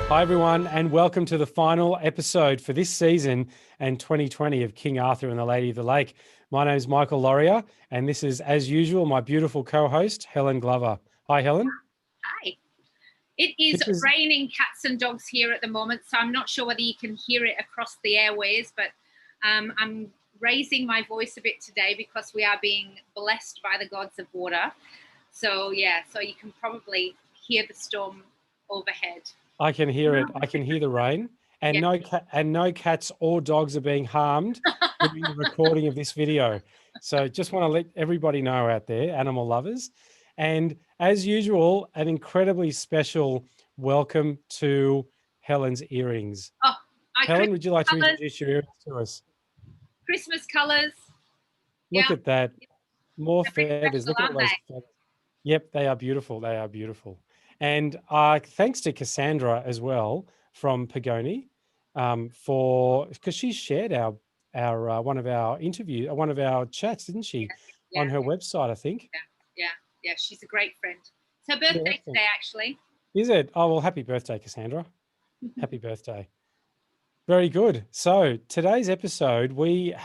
Hi, everyone, and welcome to the final episode for this season and 2020 of King Arthur and the Lady of the Lake. My name is Michael Laurier, and this is, as usual, my beautiful co-host, Helen Glover. Hi, Helen. Hi. It is raining cats and dogs here at the moment, so I'm not sure whether you can hear it across the airways, but I'm raising my voice a bit today because we are being blessed by the gods of water. So, yeah, so you can probably hear the storm overhead. I can hear it. I can hear the rain, and no cats or dogs are being harmed during the recording of this video. So just want to let everybody know out there, animal lovers. And as usual, an incredibly special welcome to Helen's earrings. Oh, Helen, would you like to introduce your earrings to us? Christmas colours. Look at that. More feathers. Look at all those feathers. Yep, they are beautiful. They are beautiful. And thanks to Cassandra as well from Pagoni because she shared our one of our chats, didn't she? Yeah. On her website, I think. Yeah. She's a great friend. It's her birthday today, actually. Is it? Oh, well, happy birthday, Cassandra. Happy birthday. Very good. So today's episode, we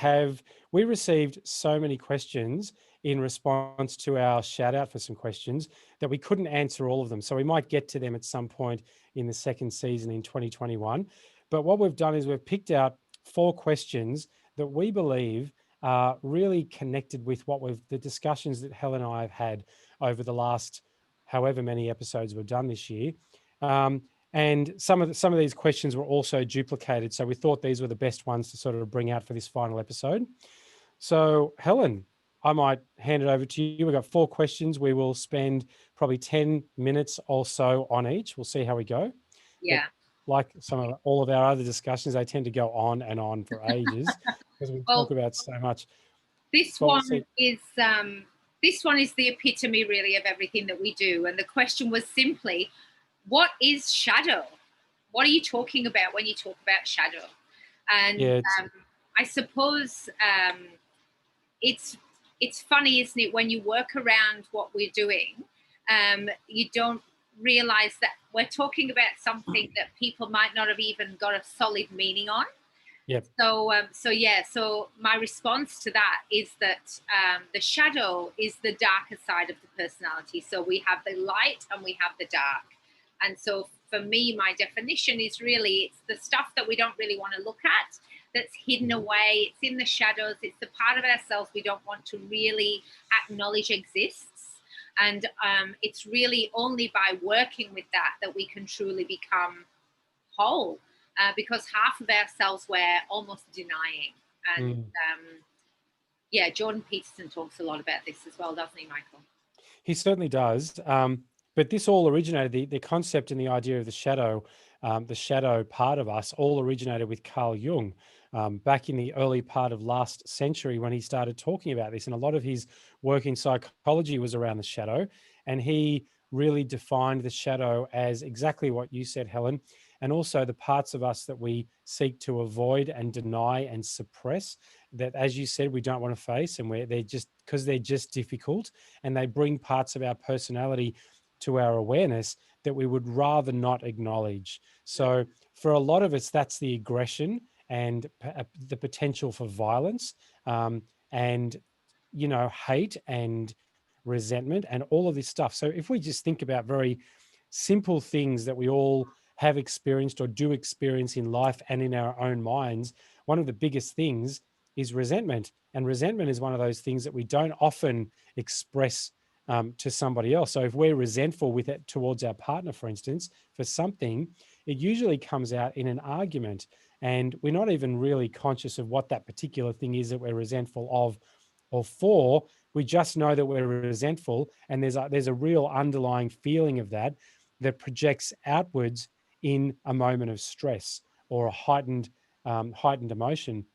received so many questions in response to our shout out for some questions that we couldn't answer all of them. So we might get to them at some point in the second season in 2021. But what we've done is we've picked out 4 questions that we believe are really connected with the discussions that Helen and I have had over the last however many episodes we've done this year. And some of these questions were also duplicated. So we thought these were the best ones to sort of bring out for this final episode. So Helen, I might hand it over to you. We've got 4 questions. We will spend probably 10 minutes or so on each. We'll see how we go. Yeah. But like all of our other discussions, they tend to go on and on for ages because we talk about so much. This one is the epitome really of everything that we do. And the question was simply, what is shadow? What are you talking about when you talk about shadow? And I suppose it's funny, isn't it, when you work around what we're doing, you don't realize that we're talking about something that people might not have even got a solid meaning on. Yep. So my response to that is that the shadow is the darker side of the personality. So we have the light and we have the dark. And so for me, my definition is really, it's the stuff that we don't really want to look at, that's hidden away. It's in the shadows. It's the part of ourselves we don't want to really acknowledge exists. And it's really only by working with that we can truly become whole, because half of ourselves we're almost denying. And Jordan Peterson talks a lot about this as well, doesn't he, Michael? He certainly does. But this all originated, the concept and the idea of the shadow part of us all originated with Carl Jung back in the early part of last century when he started talking about this. And a lot of his work in psychology was around the shadow. And he really defined the shadow as exactly what you said, Helen, and also the parts of us that we seek to avoid and deny and suppress, that, as you said, we don't want to face, and they're just difficult, and they bring parts of our personality to our awareness that we would rather not acknowledge. So for a lot of us, that's the aggression and the potential for violence, and, hate and resentment and all of this stuff. So if we just think about very simple things that we all have experienced or do experience in life and in our own minds, one of the biggest things is resentment. And resentment is one of those things that we don't often express to somebody else. So if we're resentful with it towards our partner, for instance, for something, it usually comes out in an argument, and we're not even really conscious of what that particular thing is that we're resentful of or for. We just know that we're resentful, and there's a real underlying feeling of that projects outwards in a moment of stress or a heightened emotion.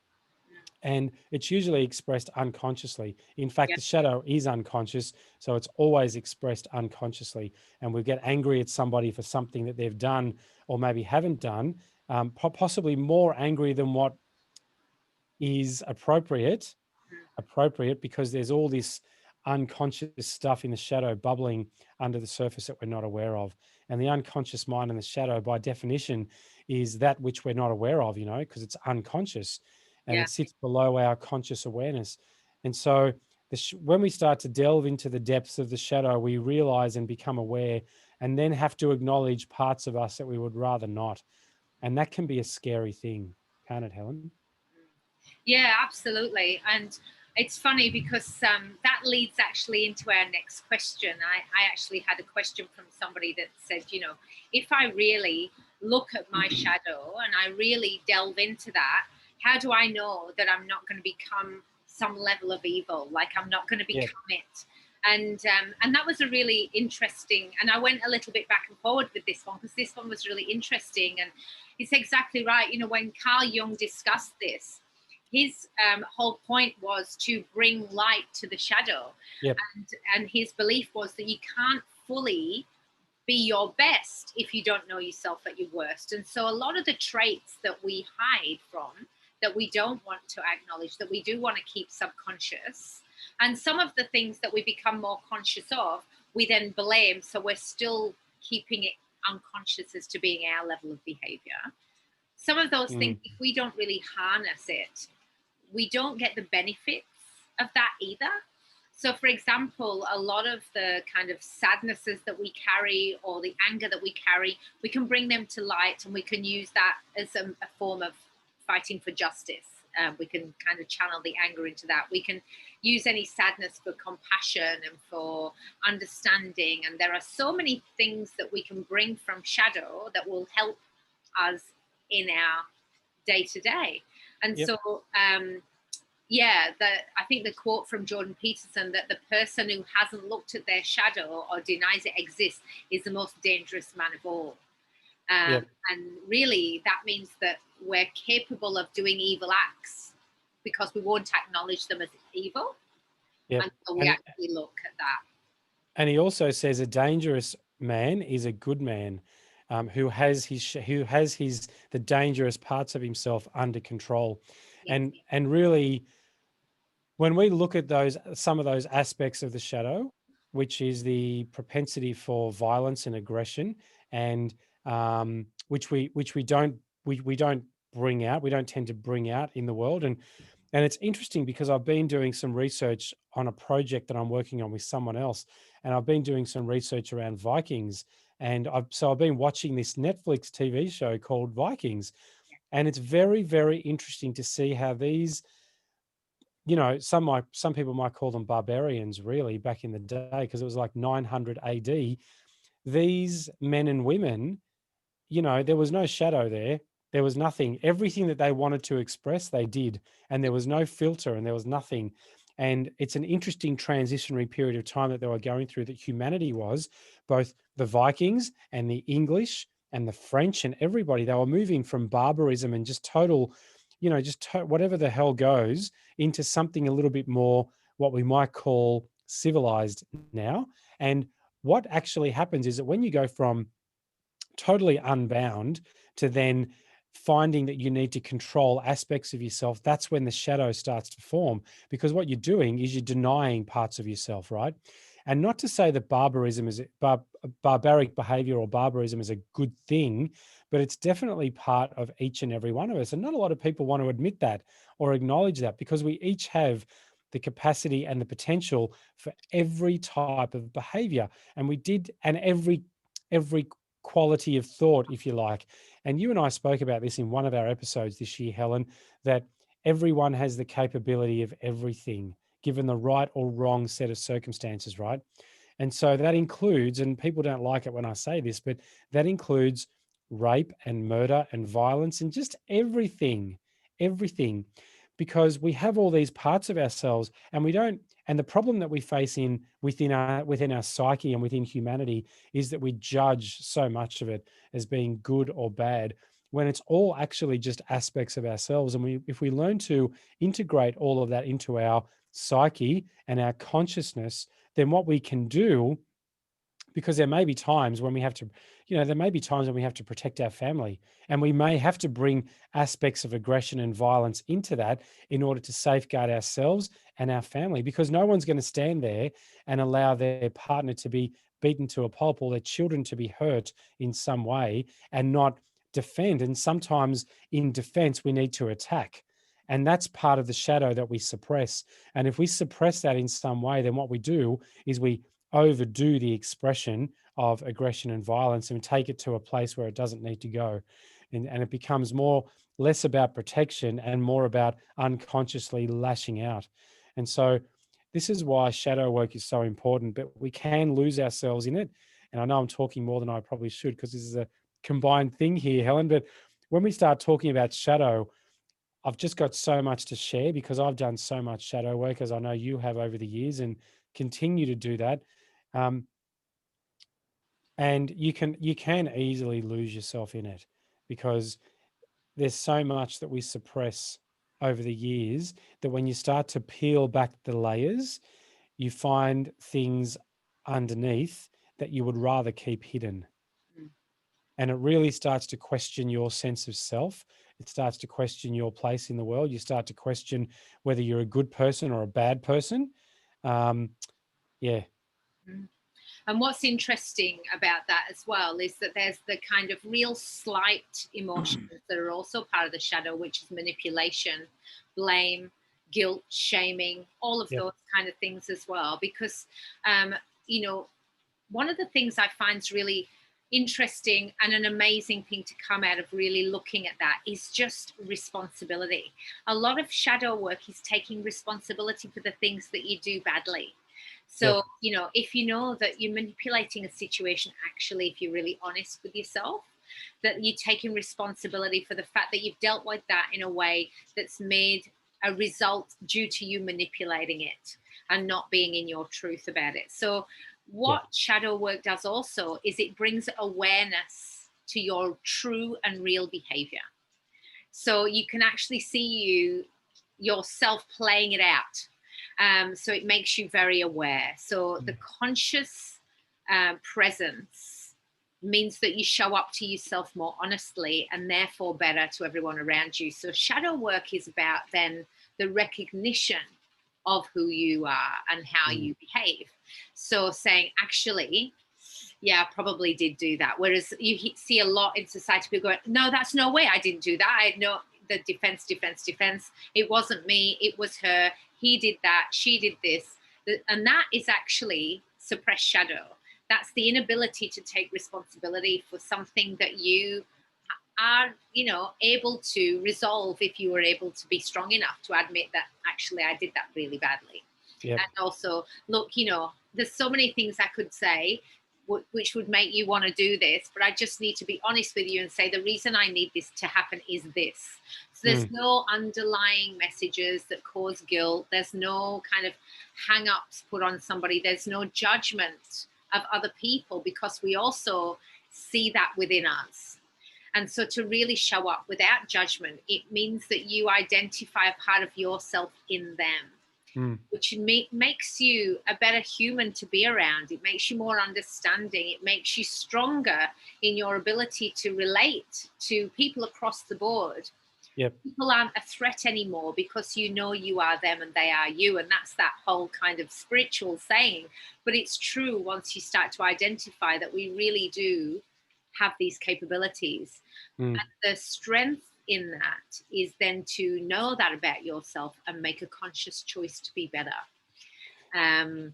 And it's usually expressed unconsciously. In fact, the shadow is unconscious, so it's always expressed unconsciously. And we get angry at somebody for something that they've done or maybe haven't done, possibly more angry than what is appropriate, because there's all this unconscious stuff in the shadow bubbling under the surface that we're not aware of. And the unconscious mind and the shadow, by definition, is that which we're not aware of, because it's unconscious and Yeah. it sits below our conscious awareness. And so when we start to delve into the depths of the shadow, we realize and become aware, and then have to acknowledge parts of us that we would rather not. And that can be a scary thing, can't it, Helen? Yeah, absolutely. And it's funny because that leads actually into our next question. I actually had a question from somebody that said, if I really look at my shadow and I really delve into that, how do I know that I'm not going to become some level of evil? Like I'm not going to become it. And that was a really interesting, and I went a little bit back and forward with this one because this one was really interesting. And it's exactly right. When Carl Jung discussed this, his whole point was to bring light to the shadow. Yep. And his belief was that you can't fully be your best if you don't know yourself at your worst. And so a lot of the traits that we hide from, that we don't want to acknowledge, that we do want to keep subconscious, and some of the things that we become more conscious of, we then blame. So we're still keeping it unconscious as to being our level of behavior. Some of those things, if we don't really harness it, we don't get the benefits of that either. So, for example, a lot of the kind of sadnesses that we carry or the anger that we carry, we can bring them to light and we can use that as a form of fighting for justice. We can kind of channel the anger into that. We can use any sadness for compassion and for understanding. And there are so many things that we can bring from shadow that will help us in our day to day. And so, I think the quote from Jordan Peterson, that the person who hasn't looked at their shadow or denies it exists is the most dangerous man of all. And really, that means that we're capable of doing evil acts because we won't acknowledge them as evil. And so we actually look at that. And he also says a dangerous man is a good man, who has the dangerous parts of himself under control. Yes. And really, when we look at some of those aspects of the shadow, which is the propensity for violence and aggression, and which we don't bring out, we don't tend to bring out in the world. And it's interesting because I've been doing some research on a project that I'm working on with someone else, and I've been doing some research around Vikings, and I've been watching this Netflix TV show called Vikings, and it's very, very interesting to see how these, some people might call them barbarians, really, back in the day, because it was like 900 AD. These men and women, there was no shadow there. There was nothing. Everything that they wanted to express, they did. And there was no filter and there was nothing. And it's an interesting transitionary period of time that they were going through, that humanity was, both the Vikings and the English and the French and everybody. They were moving from barbarism and just total, whatever the hell goes, into something a little bit more what we might call civilized now. And what actually happens is that when you go from totally unbound to then finding that you need to control aspects of yourself, that's when the shadow starts to form. Because what you're doing is you're denying parts of yourself, right? And not to say that barbaric behavior or barbarism is a good thing, but it's definitely part of each and every one of us. And not a lot of people want to admit that or acknowledge that, because we each have the capacity and the potential for every type of behavior. And every quality of thought, if you like. And you and I spoke about this in one of our episodes this year, Helen, that everyone has the capability of everything, given the right or wrong set of circumstances, right? And so that includes, and people don't like it when I say this, but that includes rape and murder and violence and just everything, because we have all these parts of ourselves and we don't. And the problem that we face within our psyche and within humanity is that we judge so much of it as being good or bad, when it's all actually just aspects of ourselves. And if we learn to integrate all of that into our psyche and our consciousness, then what we can do, because there may be times when we have to, there may be times when we have to protect our family, and we may have to bring aspects of aggression and violence into that in order to safeguard ourselves and our family, because no one's going to stand there and allow their partner to be beaten to a pulp or their children to be hurt in some way and not defend. And sometimes in defense, we need to attack. And that's part of the shadow that we suppress. And if we suppress that in some way, then what we do is we overdo the expression of aggression and violence and take it to a place where it doesn't need to go. And it becomes less about protection and more about unconsciously lashing out. And so this is why shadow work is so important, but we can lose ourselves in it. And I know I'm talking more than I probably should, because this is a combined thing here, Helen. But when we start talking about shadow, I've just got so much to share, because I've done so much shadow work, as I know you have over the years, and continue to do that. And you can easily lose yourself in it, because there's so much that we suppress over the years that when you start to peel back the layers, you find things underneath that you would rather keep hidden. Mm. And it really starts to question your sense of self. It starts to question your place in the world. You start to question whether you're a good person or a bad person. Yeah. Mm. And what's interesting about that as well is that there's the kind of real slight emotions that are also part of the shadow, which is manipulation, blame, guilt, shaming, all of Yep. those kind of things as well. Because, one of the things I find is really interesting and an amazing thing to come out of really looking at that is just responsibility. A lot of shadow work is taking responsibility for the things that you do badly. So, Yep. if you know that you're manipulating a situation, actually, if you're really honest with yourself, that you're taking responsibility for the fact that you've dealt with that in a way that's made a result due to you manipulating it and not being in your truth about it. So, what Yep. shadow work does also is it brings awareness to your true and real behavior. So you can actually see yourself playing it out. So it makes you very aware. So the conscious presence means that you show up to yourself more honestly and therefore better to everyone around you. So shadow work is about then the recognition of who you are and how you behave. So saying, actually, yeah, I probably did do that. Whereas you see a lot in society, people going, no, that's no way, I didn't do that. I know the defense. It wasn't me, it was her. He did that, she did this. And that is actually suppressed shadow. That's the inability to take responsibility for something that you are, able to resolve if you were able to be strong enough to admit that actually I did that really badly. Yep. And also, look, there's so many things I could say which would make you want to do this, but I just need to be honest with you and say the reason I need this to happen is this. So there's no underlying messages that cause guilt. There's no kind of hang-ups put on somebody. There's no judgment of other people, because we also see that within us. And so to really show up without judgment, it means that you identify a part of yourself in them, which makes you a better human to be around. It makes you more understanding. It makes you stronger in your ability to relate to people across the board. Yep. People aren't a threat anymore because you know you are them and they are you. And that's that whole kind of spiritual saying. But it's true once you start to identify that we really do have these capabilities. And the strength in that is then to know that about yourself and make a conscious choice to be better. And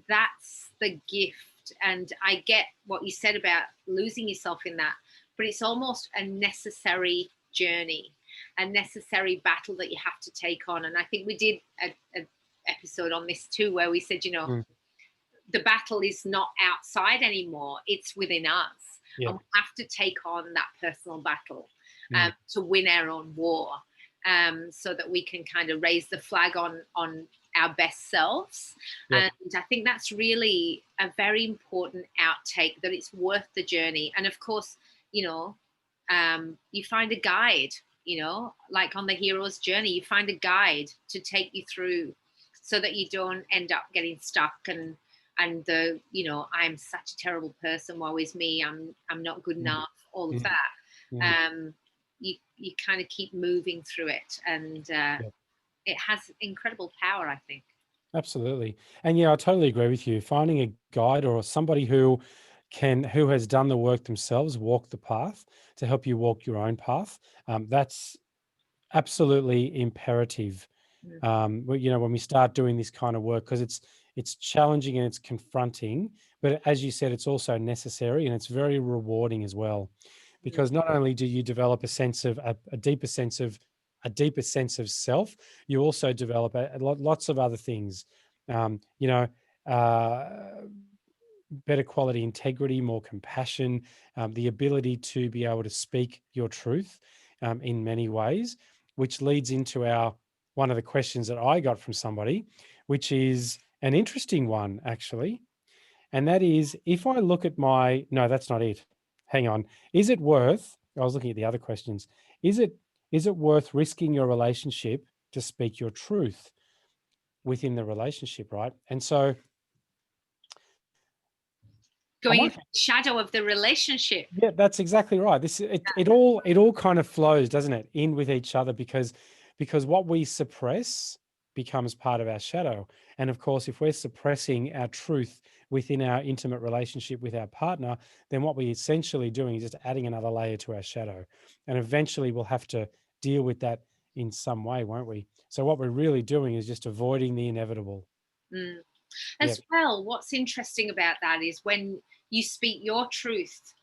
that's the gift. And I get what you said about losing yourself in that, but it's almost a necessary journey, a necessary battle that you have to take on. And I think we did an episode on this too, where we said, the battle is not outside anymore, it's within us. Yep. And we have to take on that personal battle to win our own war, so that we can kind of raise the flag on our best selves. Yep. And I think that's really a very important outtake, that it's worth the journey. And of course, you find a guide, like on the hero's journey, you find a guide to take you through so that you don't end up getting stuck and and the, I'm such a terrible person, woe is me, I'm not good Mm, enough, all of mm, that. mm. You kind of keep moving through it, and Yeah, it has incredible power, I think. absolutely. And yeah, I totally agree with you. Finding a guide or somebody who has done the work themselves, walk the path to help you walk your own path. That's absolutely imperative. Mm, When we start doing this kind of work, because it's challenging and it's confronting, but as you said, it's also necessary and it's very rewarding as well, mm, because not only do you develop a deeper sense of self, you also develop lots of other things. Um, you know, uh, Better quality integrity, more compassion, the ability to be able to speak your truth in many ways, which leads into our one of the questions that I got from somebody, which is an interesting one actually, and that is, if I look at my no, that's not it. Hang on, is it worth? I was looking at the other questions. Is it worth risking your relationship to speak your truth within the relationship, right? And so I going might. into the shadow of the relationship. Yeah, that's exactly right. It all kind of flows, doesn't it, in with each other, because what we suppress becomes part of our shadow. And of course, if we're suppressing our truth within our intimate relationship with our partner, then what we're essentially doing is just adding another layer to our shadow. And eventually we'll have to deal with that in some way, won't we? So what we're really doing is just avoiding the inevitable. Mm. As Yep, well, what's interesting about that is when you speak your truth,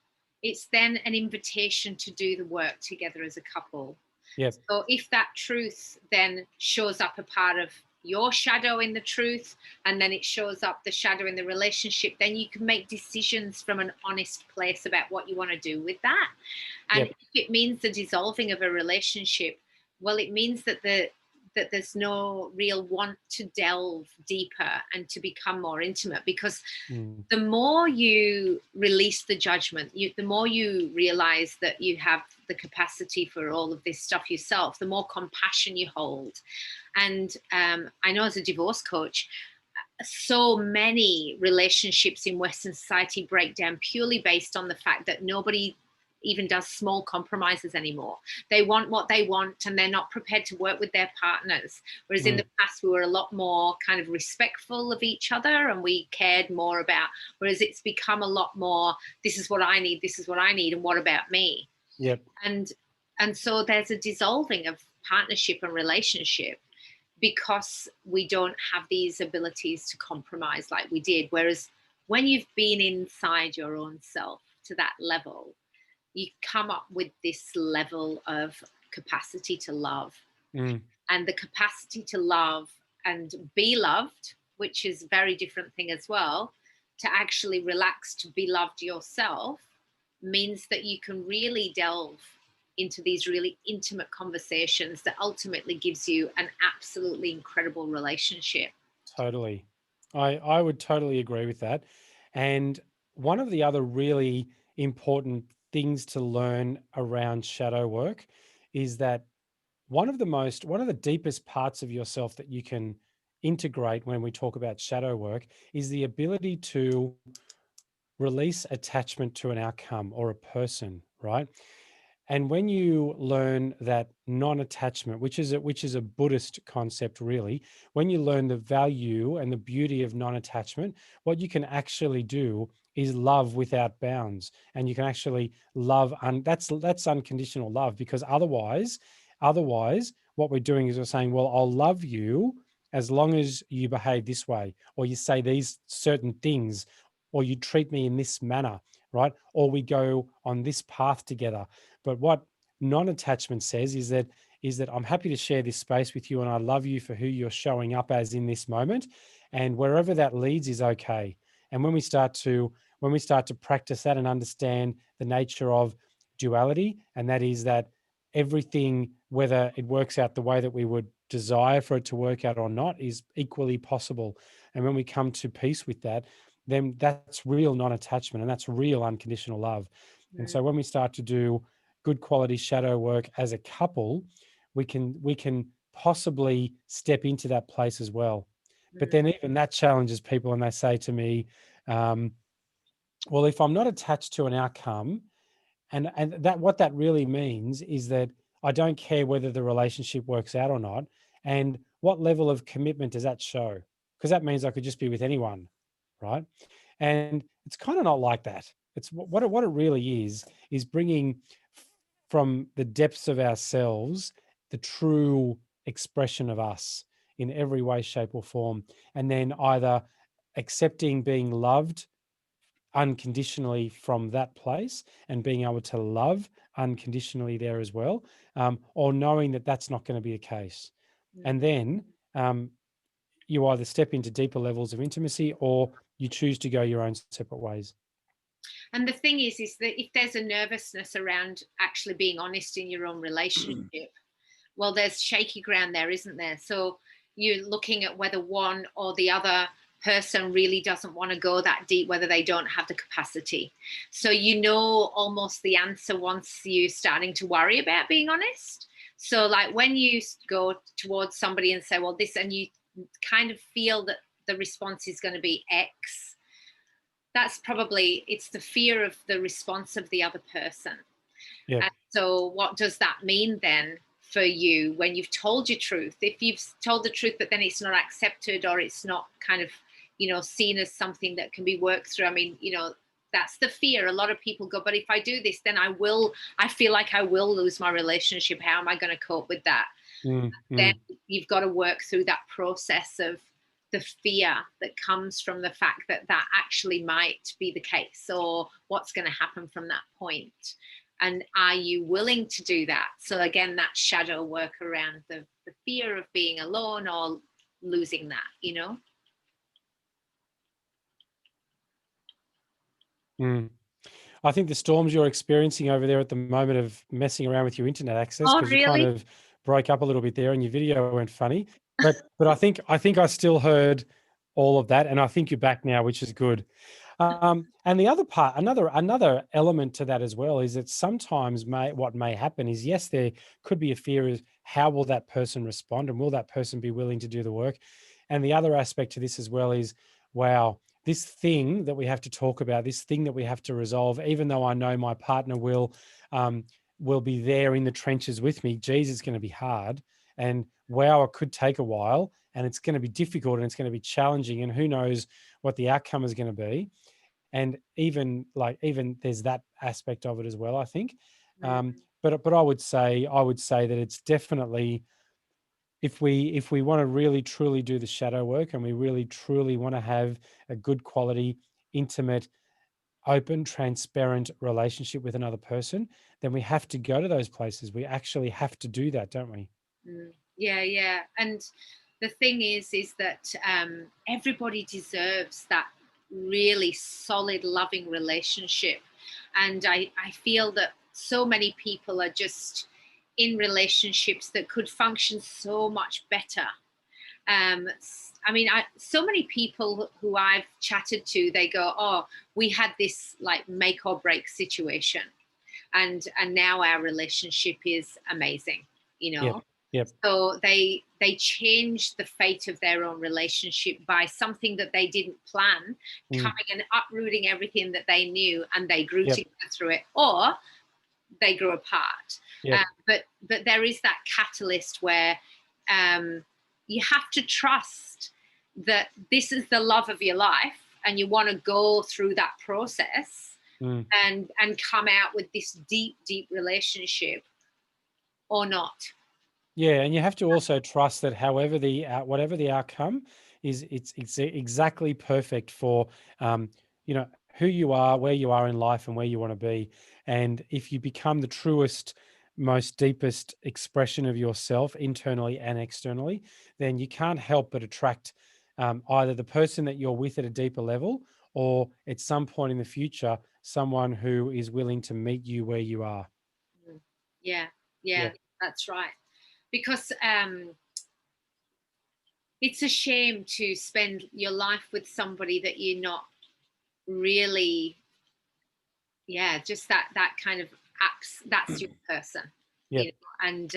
it's then an invitation to do the work together as a couple. yep, So if that truth then shows up a part of your shadow in the truth, and then it shows up the shadow in the relationship, then you can make decisions from an honest place about what you want to do with that. And yep. if it means the dissolving of a relationship, well, it means that there's no real want to delve deeper and to become more intimate, because Mm, the more you release the judgment, the more you realize that you have the capacity for all of this stuff yourself, the more compassion you hold. And I know as a divorce coach, so many relationships in Western society break down purely based on the fact that nobody even does small compromises anymore. They want what they want and they're not prepared to work with their partners. Whereas in the mm, past, we were a lot more kind of respectful of each other and we cared more about, whereas it's become a lot more, this is what I need, this is what I need, and what about me? yep. And and so there's a dissolving of partnership and relationship because we don't have these abilities to compromise like we did. Whereas when you've been inside your own self to that level, you come up with this level of capacity to love, Mm, and the capacity to love and be loved, which is a very different thing as well. To actually relax to be loved yourself means that you can really delve into these really intimate conversations that ultimately gives you an absolutely incredible relationship. totally. I would totally agree with that. And one of the other really important things to learn around shadow work is that one of the deepest parts of yourself that you can integrate when we talk about shadow work is the ability to release attachment to an outcome or a person, right? And when you learn that non-attachment, which is a Buddhist concept, really, when you learn the value and the beauty of non-attachment, what you can actually do is love without bounds, and you can actually love. That's unconditional love, because otherwise, what we're doing is we're saying, well, I'll love you as long as you behave this way, or you say these certain things, or you treat me in this manner, right? Or we go on this path together. But what non-attachment says is that I'm happy to share this space with you, and I love you for who you're showing up as in this moment, and wherever that leads is okay. And when we start to practice that and understand the nature of duality, and that is that everything, whether it works out the way that we would desire for it to work out or not, is equally possible. And when we come to peace with that, then that's real non-attachment and that's real unconditional love. And Mm. so when we start to do good quality shadow work as a couple, we can possibly step into that place as well. But then even that challenges people, and they say to me, well, if I'm not attached to an outcome, and that what that really means is that I don't care whether the relationship works out or not. And what level of commitment does that show? Because that means I could just be with anyone, right? And it's kind of not like that. It's what it really is bringing from the depths of ourselves the true expression of us in every way, shape, or form, and then either accepting being loved unconditionally from that place and being able to love unconditionally there as well, or knowing that that's not going to be the case. And then you either step into deeper levels of intimacy or you choose to go your own separate ways. And the thing is that if there's a nervousness around actually being honest in your own relationship, well, there's shaky ground there, isn't there? So you're looking at whether one or the other person really doesn't want to go that deep, whether they don't have the capacity. So you know almost the answer once you're starting to worry about being honest. So like when you go towards somebody and say, well, this, and you kind of feel that the response is going to be X, that's probably, it's the fear of the response of the other person. Yeah. And so what does that mean then for you when you've told your truth? If you've told the truth, but then it's not accepted or it's not kind of, seen as something that can be worked through. I mean, that's the fear. A lot of people go, but if I do this, then I feel like I will lose my relationship. How am I going to cope with that? Then you've got to work through that process of the fear that comes from the fact that that actually might be the case, or what's going to happen from that point. And are you willing to do that? So again, that shadow work around the fear of being alone or losing that, I think the storms you're experiencing over there at the moment of messing around with your internet access, Oh, because you kind really? of broke up a little bit there and your video went funny. But I think I still heard all of that, and I think you're back now, which is good. And the other part, another element to that as well, is that sometimes what may happen is, yes, there could be a fear is how will that person respond, and will that person be willing to do the work? And the other aspect to this as well is, wow, this thing that we have to talk about, this thing that we have to resolve, even though I know my partner will be there in the trenches with me, geez, it's going to be hard. And wow, it could take a while, and it's going to be difficult, and it's going to be challenging, and who knows what the outcome is going to be. And even there's that aspect of it as well, I think. But I would say that it's definitely, if we want to really truly do the shadow work, and we really truly want to have a good quality, intimate, open, transparent relationship with another person, then we have to go to those places. We actually have to do that, don't we? Yeah. And the thing is that everybody deserves that really solid, loving relationship. And I feel that so many people are just in relationships that could function so much better. So many people who I've chatted to, they go, oh, we had this like make or break situation, and now our relationship is amazing, Yep. So they changed the fate of their own relationship by something that they didn't plan, coming and uprooting everything that they knew, and they grew together through it, or they grew apart. But there is that catalyst where you have to trust that this is the love of your life, and you want to go through that process and come out with this deep relationship or not. Yeah, and you have to also trust that whatever the outcome is, it's exactly perfect for who you are, where you are in life, and where you want to be. And if you become the truest, most deepest expression of yourself, internally and externally, then you can't help but attract either the person that you're with at a deeper level, or at some point in the future, someone who is willing to meet you where you are. Yeah, that's right. Because it's a shame to spend your life with somebody that you're not really, just that kind of that's your person. Yep. And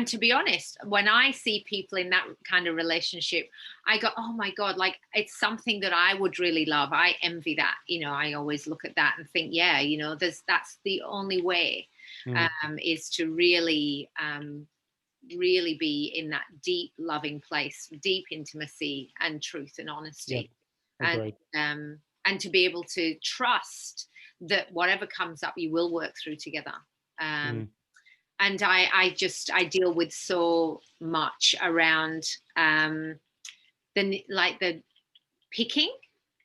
to be honest, when I see people in that kind of relationship, I go, oh my god, like it's something that I would really love. I envy that. I always look at that and think, yeah, that's the only way, Mm. is to really really be in that deep loving place, deep intimacy and truth and Yep. honesty, and Agreed. and to be able to trust that whatever comes up you will work through together. um, Mm. and I deal with so much around the picking,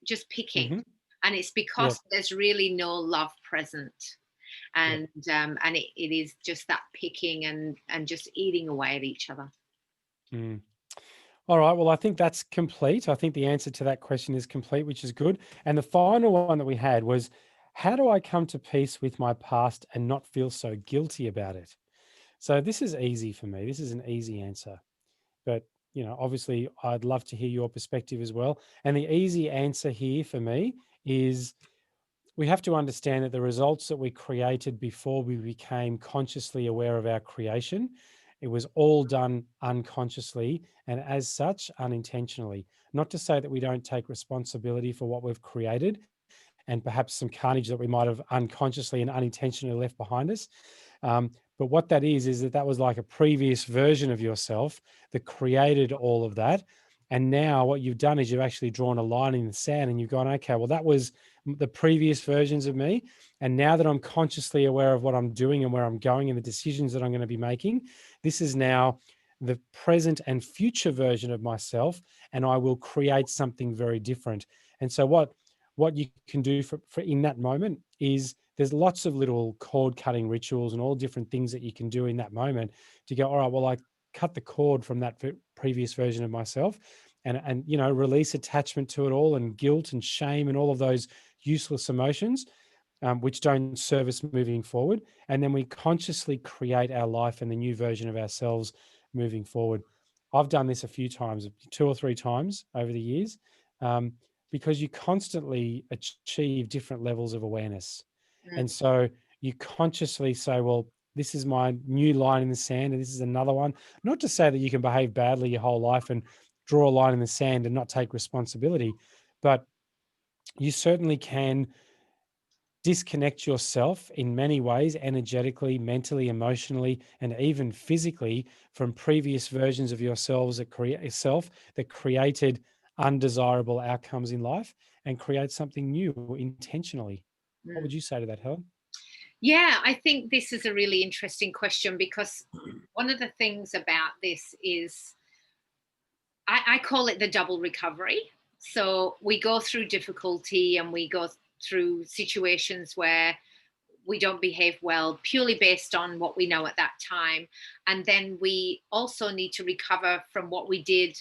just picking, Mm-hmm. and it's Yep. because there's really no love present, Yep. and it is just that picking and just eating away at each other. Mm. All right. Well, I think that's complete. I think the answer to that question is complete, which is good. And the final one that we had was, how do I come to peace with my past and not feel so guilty about it? So this is easy for me. This is an easy answer. But, obviously, I'd love to hear your perspective as well. And the easy answer here for me is, we have to understand that the results that we created before we became consciously aware of our creation, it was all done unconsciously and as such unintentionally. Not to say that we don't take responsibility for what we've created and perhaps some carnage that we might have unconsciously and unintentionally left behind us. But what that is that was like a previous version of yourself that created all of that. And now what you've done is you've actually drawn a line in the sand and you've gone, okay, well, that was the previous versions of me. And now that I'm consciously aware of what I'm doing and where I'm going and the decisions that I'm going to be making, this is now the present and future version of myself. And I will create something very different. And so what you can do for in that moment is, there's lots of little cord cutting rituals and all different things that you can do in that moment to go, all right, well, I cut the cord from that previous version of myself, and release attachment to it all, and guilt and shame and all of those useless emotions, which don't serve us moving forward. And then we consciously create our life and the new version of ourselves moving forward. I've done this a few times, 2 or 3 times over the years, um, because you constantly achieve different levels of awareness. Mm, And so you consciously say, well, this is my new line in the sand, and this is another one. Not to say that you can behave badly your whole life and draw a line in the sand and not take responsibility, but you certainly can disconnect yourself in many ways, energetically, mentally, emotionally, and even physically, from previous versions of yourselves that created undesirable outcomes in life, and create something new intentionally. What mm. would you say to that, Helen? Yeah, I think this is a really interesting question, because one of the things about this is, I call it the double recovery. So we go through difficulty and we go through situations where we don't behave well purely based on what we know at that time. And then we also need to recover from what we did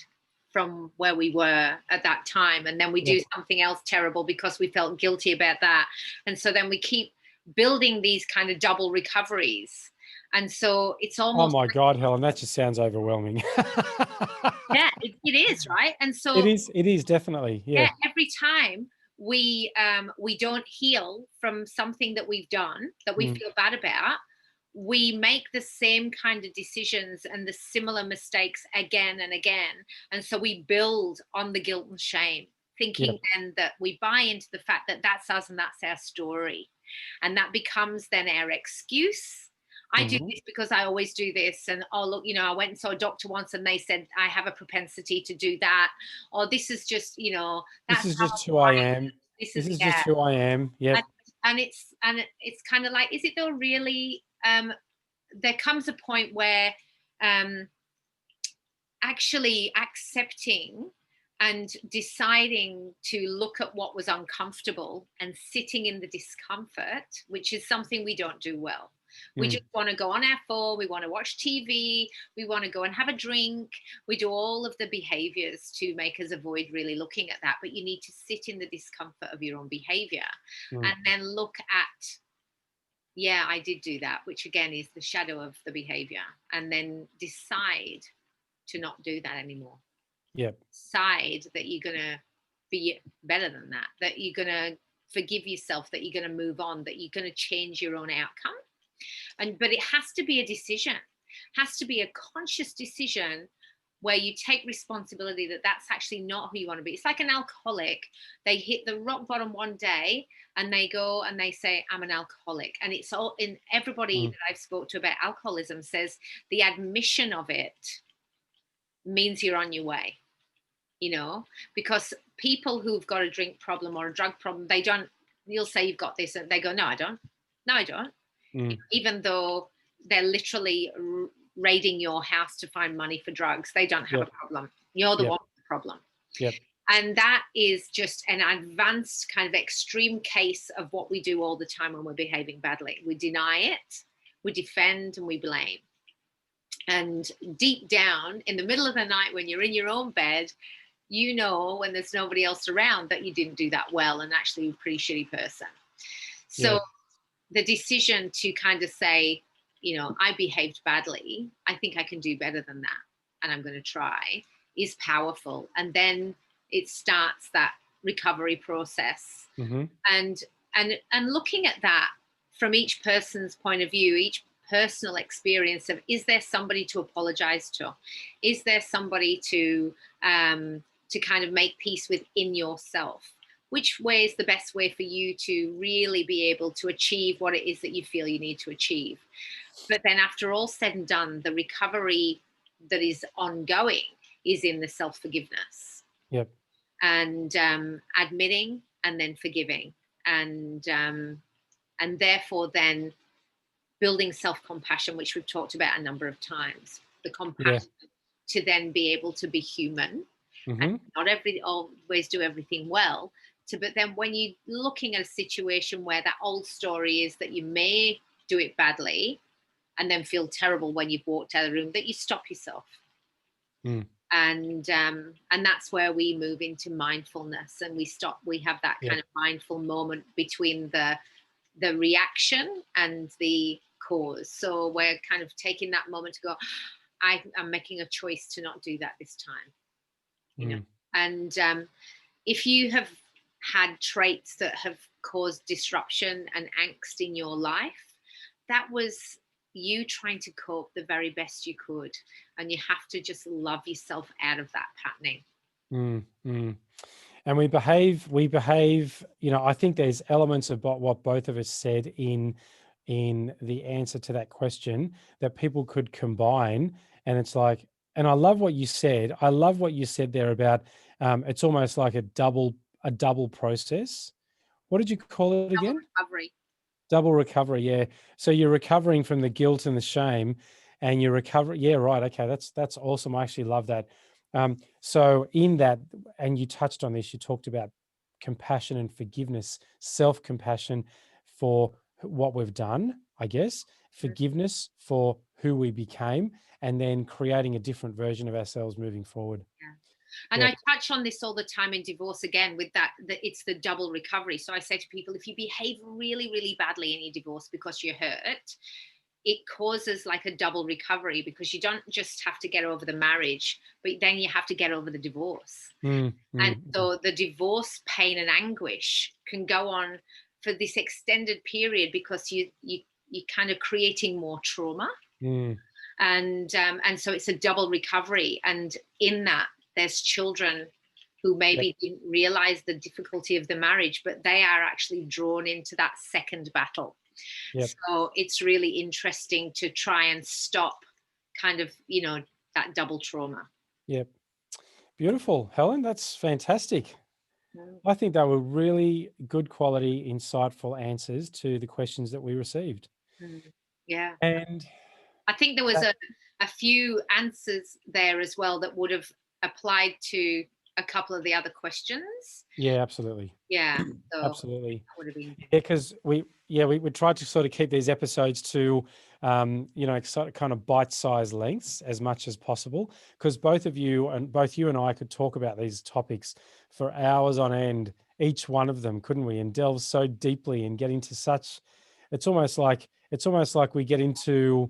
from where we were at that time. And then we Yep. do something else terrible because we felt guilty about that. And so then we keep building these kind of double recoveries. And so it's Oh almost my like, God, Helen, that just sounds overwhelming. yeah, it is, right? And It so, is. It is definitely. Yeah. yeah, every time we don't heal from something that we've done that we Mm. feel bad about, we make the same kind of decisions and the similar mistakes again and again. And so we build on the guilt and shame, thinking Yep. then that we buy into the fact that that's us and that's our story. And that becomes then our excuse. I do Mhm. this because I always do this. And oh, look, I went and saw a doctor once and they said I have a propensity to do that. Or this is just, This that's is how just who I am. this This is, is just yeah. who I am. And Yep. it's kind of like, is it though really? There comes a point where um, actually accepting and deciding to look at what was uncomfortable and sitting in the discomfort, which is something we don't do well. We Mm. just want to go on our phone, we want to watch TV, we want to go and have a drink. We do all of the behaviors to make us avoid really looking at that. But you need to sit in the discomfort of your own behavior Mm. and then look at, yeah, I did do that, which again is the shadow of the behavior, and then decide to not do that anymore. Yep. Decide that you're going to be better than that, that you're going to forgive yourself, that you're going to move on, that you're going to change your own outcome. But it has to be a decision, has to be a conscious decision where you take responsibility that that's actually not who you want to be. It's like an alcoholic. They hit the rock bottom one day and they go and they say, I'm an alcoholic. And it's all in everybody that I've spoke to about alcoholism says the admission of it means you're on your way, you know, because people who've got a drink problem or a drug problem, they don't, you'll say you've got this and they go, no, I don't. No, I don't. Even though they're literally raiding your house to find money for drugs, they don't have a problem. You're the one with the problem. And that is just an advanced kind of extreme case of what we do all the time when we're behaving badly. We deny it, we defend, and we blame. And deep down in the middle of the night when you're in your own bed, you know, when there's nobody else around, that you didn't do that well and actually you're a pretty shitty person. So the decision to kind of say, you know, I behaved badly, I think I can do better than that, and I'm going to try, is powerful. And then it starts that recovery process. And looking at that from each person's point of view, each personal experience of, is there somebody to apologize to? Is there somebody to kind of make peace within yourself? Which way is the best way for you to really be able to achieve what it is that you feel you need to achieve? But then after all said and done, the recovery that is ongoing is in the self-forgiveness. And admitting and then forgiving. And therefore then building self-compassion, which we've talked about a number of times. The compassion to then be able to be human and not always do everything well. But then when you're looking at a situation where that old story is that you may do it badly and then feel terrible when you've walked out of the room, that you stop yourself. And that's where we move into mindfulness, and we have that kind of mindful moment between the reaction and the cause. So we're kind of taking that moment to go, I'm making a choice to not do that this time, you know. And if you have had traits that have caused disruption and angst in your life, that was you trying to cope the very best you could, and you have to just love yourself out of that patterning. And we behave, you know, I think there's elements of what both of us said in the answer to that question that people could combine. And it's like, and I love what you said. I love what you said there about it's almost like a double process. What did you call it again? Double recovery. Yeah. So you're recovering from the guilt and the shame, and you're recovering. Yeah, right. Okay. That's awesome. I actually love that. So in that, and you touched on this, you talked about compassion and forgiveness, self-compassion for what we've done, I guess, forgiveness for who we became, and then creating a different version of ourselves moving forward. And I touch on this all the time in divorce again with that it's the double recovery. So I say to people, if you behave really, really badly in your divorce because you're hurt, it causes like a double recovery, because you don't just have to get over the marriage, but then you have to get over the divorce. And so the divorce pain and anguish can go on for this extended period, because you're kind of creating more trauma. And so it's a double recovery. And in that, there's children who maybe didn't realize the difficulty of the marriage, but they are actually drawn into that second battle. So it's really interesting to try and stop kind of, you know, that double trauma. Beautiful, Helen. That's fantastic. I think they were really good quality, insightful answers to the questions that we received. And I think there was a few answers there as well that would have applied to a couple of the other questions. Absolutely. So absolutely. Would have been. Because we tried to sort of keep these episodes to, you know, sort of kind of bite-sized lengths as much as possible, because both you and I could talk about these topics for hours on end, each one of them, couldn't we? And delve so deeply and get into such. It's almost like we get into.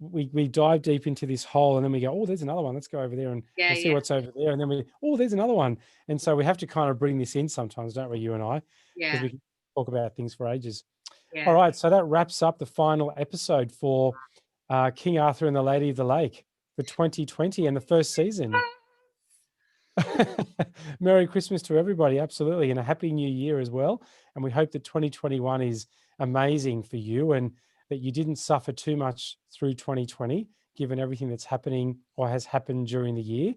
We dive deep into this hole, and then we go, oh, there's another one. Let's go over there and we'll see what's over there. And then there's another one. And so we have to kind of bring this in sometimes, don't we, you and I? Because we can talk about things for ages. Yeah. All right, so that wraps up the final episode for King Arthur and the Lady of the Lake for 2020 and the first season. Merry Christmas to everybody, absolutely, and a happy new year as well. And we hope that 2021 is amazing for you and that you didn't suffer too much through 2020, given everything that's happening or has happened during the year.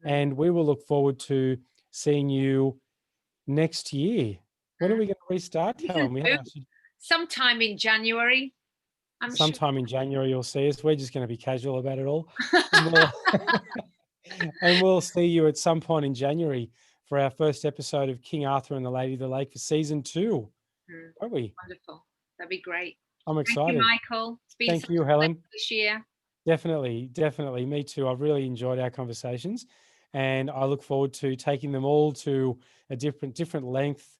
And we will look forward to seeing you next year. When are we going to restart, Helen? Sometime in January. I'm sure. Sometime in January, you'll see us. We're just going to be casual about it all. And we'll see you at some point in January for our first episode of King Arthur and the Lady of the Lake for season 2. Won't we? Wonderful. That'd be great. I'm excited. Thank you, Michael. It's been Thank you, Helen. this year. Definitely. Me too. I've really enjoyed our conversations, and I look forward to taking them all to a different length.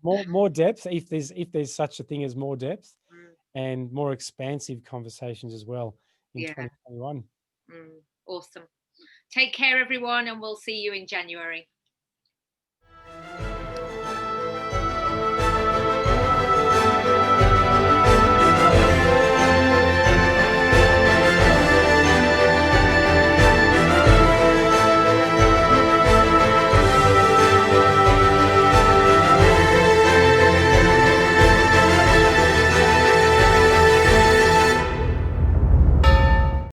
more depth, if there's such a thing as more depth, and more expansive conversations as well in 2021. Awesome. Take care, everyone, and we'll see you in January.